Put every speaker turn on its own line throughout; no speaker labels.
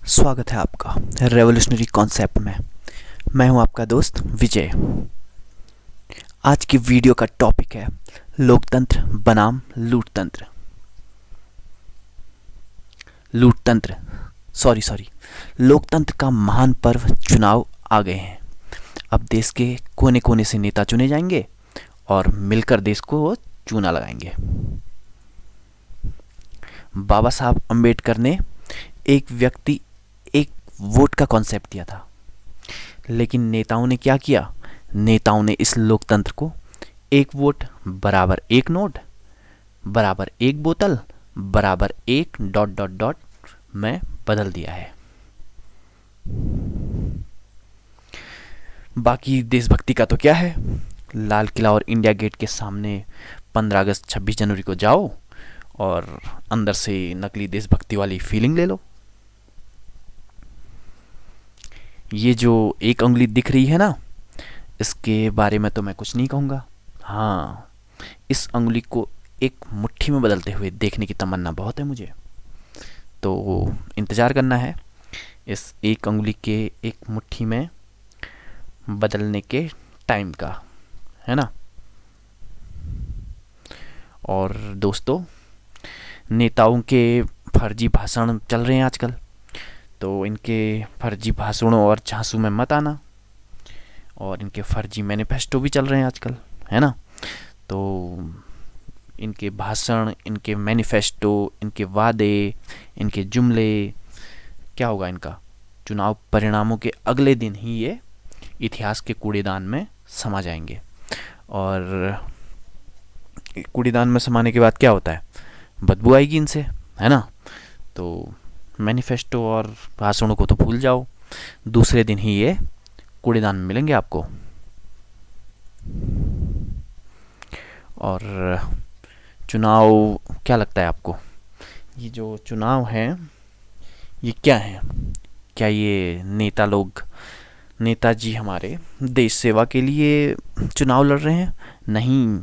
स्वागत है आपका रेवोल्यूशनरी कॉन्सेप्ट में। मैं हूं आपका दोस्त विजय। आज की वीडियो का टॉपिक है लोकतंत्र बनाम लूटतंत्र। लोकतंत्र का महान पर्व चुनाव आ गए हैं। अब देश के कोने कोने से नेता चुने जाएंगे और मिलकर देश को चूना लगाएंगे। बाबा साहब अम्बेडकर ने एक व्यक्ति एक वोट का कॉन्सेप्ट दिया था, लेकिन नेताओं ने क्या किया? नेताओं ने इस लोकतंत्र को एक वोट बराबर एक नोट बराबर एक बोतल बराबर एक ... में बदल दिया है। बाकी देशभक्ति का तो क्या है? लाल किला और इंडिया गेट के सामने 15 अगस्त 26 जनवरी को जाओ और अंदर से नकली देशभक्ति वाली फीलिंग ले लो। ये जो एक उंगली दिख रही है ना, इसके बारे में तो मैं कुछ नहीं कहूँगा। हाँ, इस उंगली को एक मुट्ठी में बदलते हुए देखने की तमन्ना बहुत है मुझे। तो इंतज़ार करना है इस एक उंगली के एक मुट्ठी में बदलने के टाइम का, है ना। और दोस्तों, नेताओं के फर्जी भाषण चल रहे हैं आजकल, तो इनके फर्जी भाषणों और झांसू में मत आना। और इनके फर्जी मैनिफेस्टो भी चल रहे हैं आजकल, है ना। तो इनके भाषण, इनके मैनिफेस्टो, इनके वादे, इनके जुमले, क्या होगा इनका? चुनाव परिणामों के अगले दिन ही ये इतिहास के कूड़ेदान में समा जाएंगे। और कूड़ेदान में समाने के बाद क्या होता है? बदबू आएगी इनसे, है ना। तो मैनिफेस्टो और भाषणों को तो भूल जाओ, दूसरे दिन ही ये कूड़ेदान में मिलेंगे आपको। और चुनाव क्या लगता है आपको? ये जो चुनाव है ये क्या है? क्या ये नेताजी हमारे देश सेवा के लिए चुनाव लड़ रहे हैं? नहीं,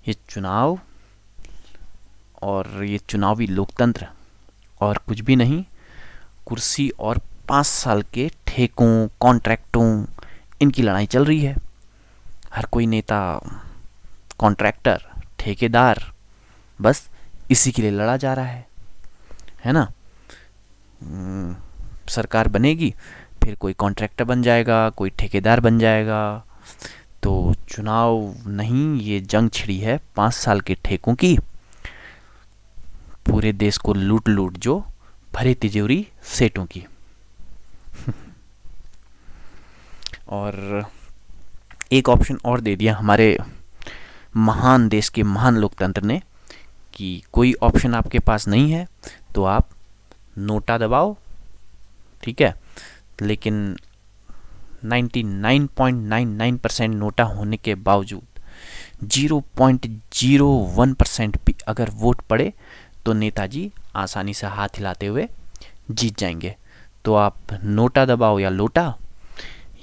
ये चुनाव और ये चुनावी लोकतंत्र और कुछ भी नहीं, कुर्सी और 5 साल के ठेकों, कॉन्ट्रैक्टों, इनकी लड़ाई चल रही है। हर कोई नेता, कॉन्ट्रैक्टर, ठेकेदार बस इसी के लिए लड़ा जा रहा है ना। सरकार बनेगी, फिर कोई कॉन्ट्रैक्टर बन जाएगा, कोई ठेकेदार बन जाएगा। तो चुनाव नहीं, ये जंग छिड़ी है 5 साल के ठेकों की। पूरे देश को लूट लूट जो भरे तिजोरी सेठों की। और एक ऑप्शन और दे दिया हमारे महान देश के महान लोकतंत्र ने कि कोई ऑप्शन आपके पास नहीं है तो आप नोटा दबाओ, ठीक है। लेकिन 99.99% नोटा होने के बावजूद 0.01% भी अगर वोट पड़े तो नेताजी आसानी से हाथ हिलाते हुए जीत जाएंगे। तो आप नोटा दबाओ या लोटा,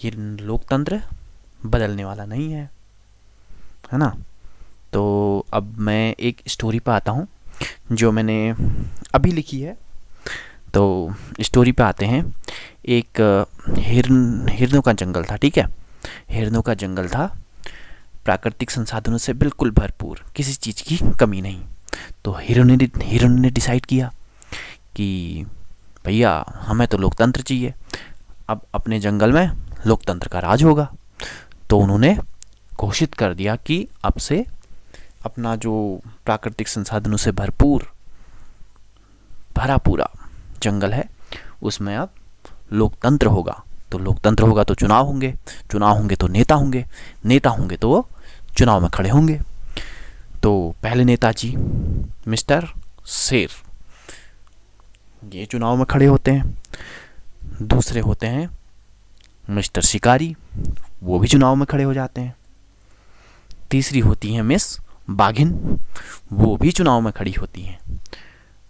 ये लोकतंत्र बदलने वाला नहीं है ना। तो अब मैं एक स्टोरी पे आता हूँ जो मैंने अभी लिखी है। तो स्टोरी पे आते हैं। एक हिरनों का जंगल था, ठीक है। हिरनों का जंगल था, प्राकृतिक संसाधनों से बिल्कुल भरपूर, किसी चीज़ की कमी नहीं। तो हिरन ने डिसाइड किया कि भैया हमें तो लोकतंत्र चाहिए, अब अपने जंगल में लोकतंत्र का राज होगा। तो उन्होंने घोषित कर दिया कि अब से अपना जो प्राकृतिक संसाधनों से भरपूर भरा पूरा जंगल है उसमें अब लोकतंत्र होगा। तो लोकतंत्र होगा तो चुनाव होंगे, चुनाव होंगे तो नेता होंगे, नेता होंगे तो वो चुनाव में खड़े होंगे। तो पहले नेताजी मिस्टर शेर, ये चुनाव में खड़े होते हैं। दूसरे होते हैं मिस्टर शिकारी, वो भी चुनाव में खड़े हो जाते हैं। तीसरी होती है मिस बाघिन, वो भी चुनाव में खड़ी होती हैं।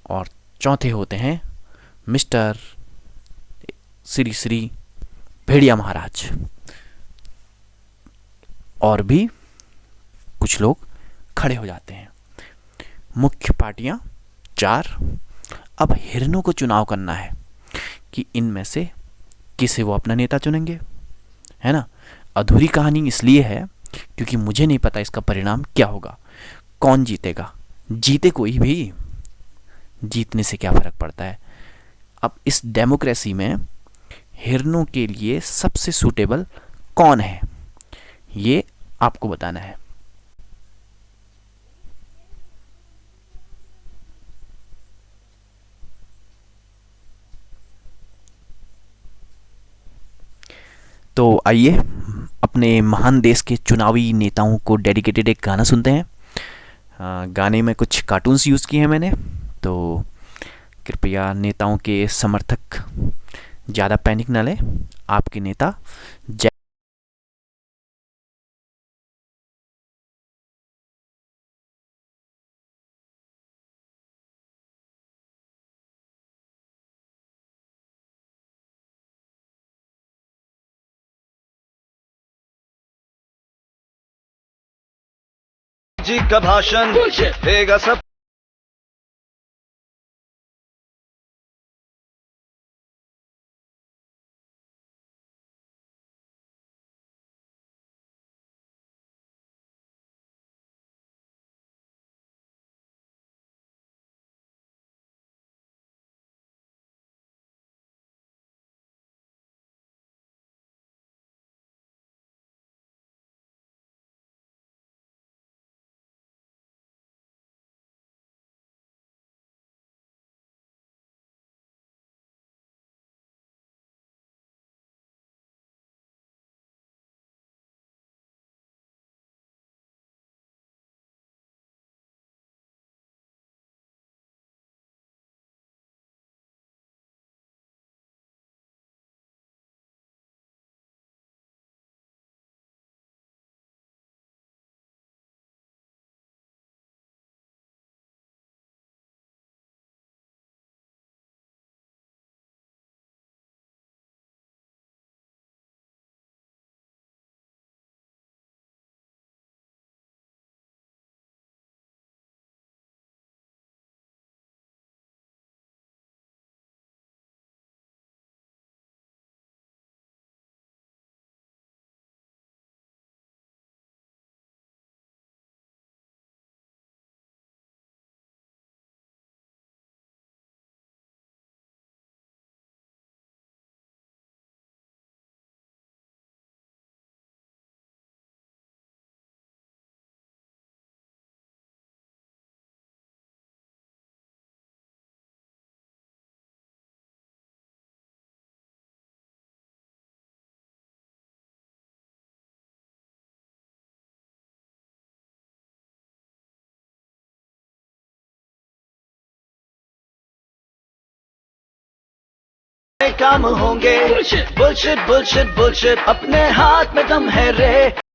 और चौथे होते हैं मिस्टर श्री भेड़िया महाराज। और भी कुछ लोग खड़े हो जाते हैं। मुख्य पार्टियां 4। अब हिरनों को चुनाव करना है कि इनमें से किसे वो अपना नेता चुनेंगे, है ना। अधूरी कहानी इसलिए है क्योंकि मुझे नहीं पता इसका परिणाम क्या होगा, कौन जीतेगा। जीते कोई भी, जीतने से क्या फ़र्क पड़ता है। अब इस डेमोक्रेसी में हिरनों के लिए सबसे सूटेबल कौन है, ये आपको बताना है। तो आइए अपने महान देश के चुनावी नेताओं को डेडिकेटेड एक गाना सुनते हैं। गाने में कुछ कार्टून्स यूज़ किए हैं मैंने, तो कृपया नेताओं के समर्थक ज़्यादा पैनिक ना लें। आपके नेता जय।
जी का भाषण देगा सब। काम होंगे बुलशिट बुलशिट बुलशिट, अपने हाथ में दम है रे।